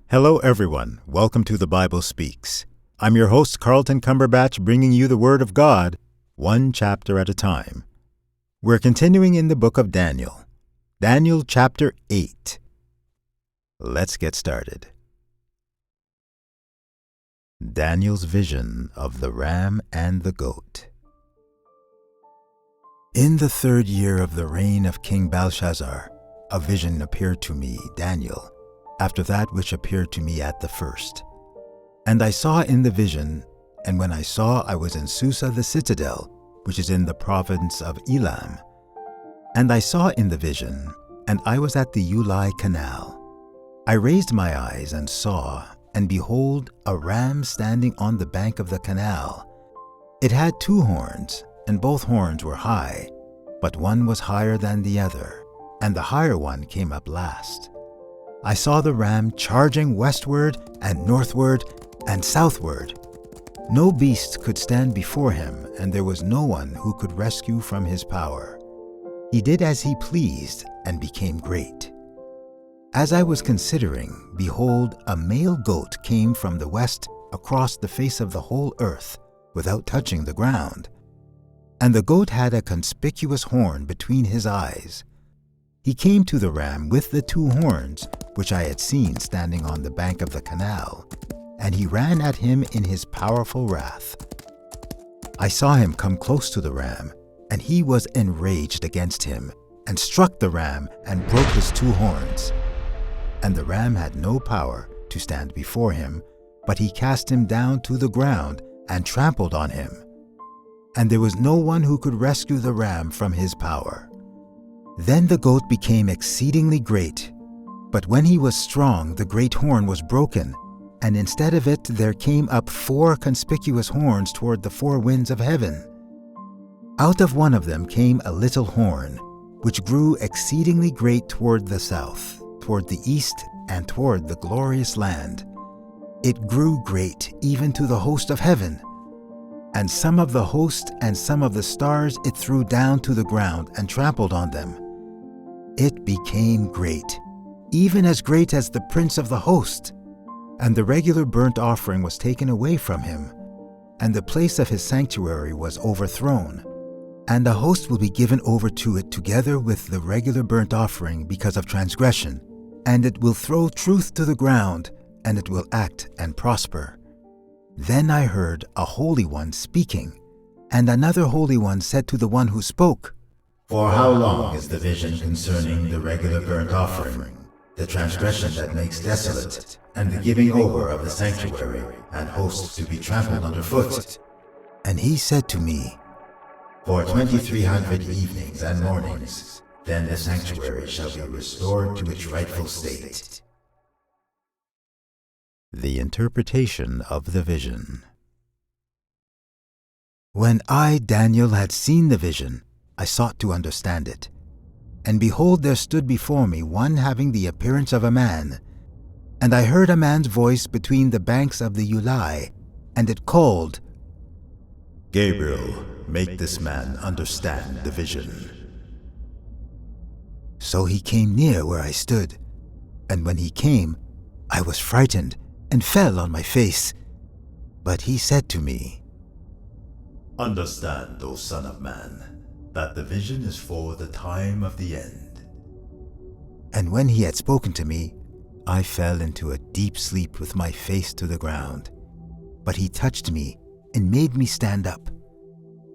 Hello, everyone. Welcome to The Bible Speaks. I'm your host, Carleton, bringing you the Word of God, one chapter at a time. We're continuing in the book of Daniel. Daniel chapter 8. Let's get started. Daniel's vision of the ram and the goat. In the 3rd year of the reign of King Belshazzar, a vision appeared to me, Daniel, after that which appeared to me at the first. And I saw in the vision, and when I saw, I was in Susa the citadel, which is in the province of Elam. And I saw in the vision, and I was at the Ulai canal. I raised my eyes and saw, and behold, a ram standing on the bank of the canal. It had 2 horns, and both horns were high, but one was higher than the other, and the higher one came up last. I saw the ram charging westward and northward and southward. No beast could stand before him, and there was no one who could rescue from his power. He did as he pleased and became great. As I was considering, behold, a male goat came from the west across the face of the whole earth without touching the ground. And the goat had a conspicuous horn between his eyes. He came to the ram with the 2 horns, which I had seen standing on the bank of the canal, and he ran at him in his powerful wrath. I saw him come close to the ram, and he was enraged against him, and struck the ram and broke his 2 horns. And the ram had no power to stand before him, but he cast him down to the ground and trampled on him. And there was no one who could rescue the ram from his power. Then the goat became exceedingly great, but when he was strong, the great horn was broken, and instead of it there came up 4 conspicuous horns toward the 4 winds of heaven. Out of one of them came a little horn, which grew exceedingly great toward the south, toward the east, and toward the glorious land. It grew great even to the host of heaven. And some of the host and some of the stars it threw down to the ground and trampled on them. It became great, even as great as the prince of the host. And the regular burnt offering was taken away from him, and the place of his sanctuary was overthrown. And the host will be given over to it together with the regular burnt offering because of transgression, and it will throw truth to the ground, and it will act and prosper. Then I heard a Holy One speaking, and another Holy One said to the one who spoke, For how long is the vision concerning the regular burnt offering, the transgression that makes desolate, and the giving over of the sanctuary and hosts to be trampled underfoot? And he said to me, For 2,300 evenings and mornings, then the sanctuary shall be restored to its rightful state. The interpretation of the vision. When I, Daniel, had seen the vision, I sought to understand it. And behold, there stood before me one having the appearance of a man. And I heard a man's voice between the banks of the Ulai, and it called, Gabriel, make this man understand the vision. So he came near where I stood, and when he came, I was frightened and fell on my face. But he said to me, Understand, O Son of Man, that the vision is for the time of the end. And when he had spoken to me, I fell into a deep sleep with my face to the ground. But he touched me and made me stand up.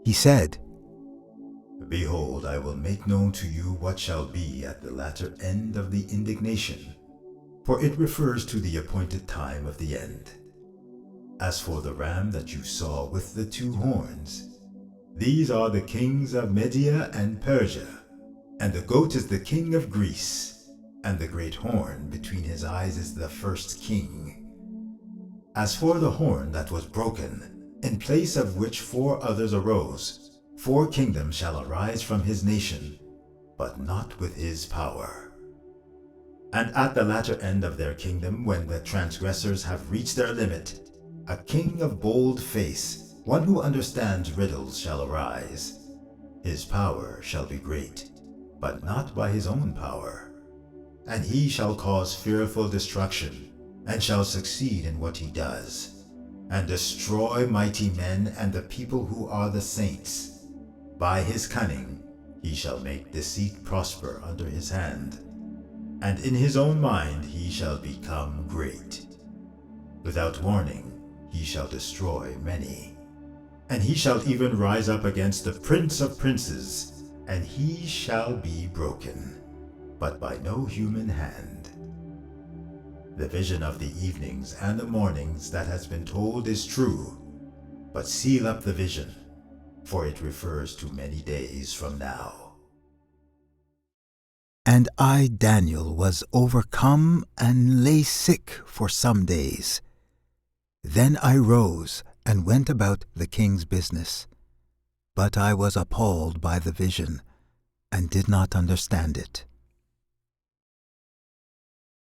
He said, Behold, I will make known to you what shall be at the latter end of the indignation, for it refers to the appointed time of the end. As for the ram that you saw with the 2 horns, these are the kings of Media and Persia, and the goat is the king of Greece, and the great horn between his eyes is the first king. As for the horn that was broken, in place of which 4 others arose, 4 kingdoms shall arise from his nation, but not with his power. And at the latter end of their kingdom, when the transgressors have reached their limit, a king of bold face, one who understands riddles, shall arise. His power shall be great, but not by his own power. And he shall cause fearful destruction, and shall succeed in what he does, and destroy mighty men and the people who are the saints. By his cunning he shall make deceit prosper under his hand, and in his own mind he shall become great. Without warning he shall destroy many. And he shall even rise up against the Prince of Princes, and he shall be broken, but by no human hand. The vision of the evenings and the mornings that has been told is true, but seal up the vision, for it refers to many days from now. And I, Daniel, was overcome and lay sick for some days. Then I rose and went about the king's business. But I was appalled by the vision, and did not understand it.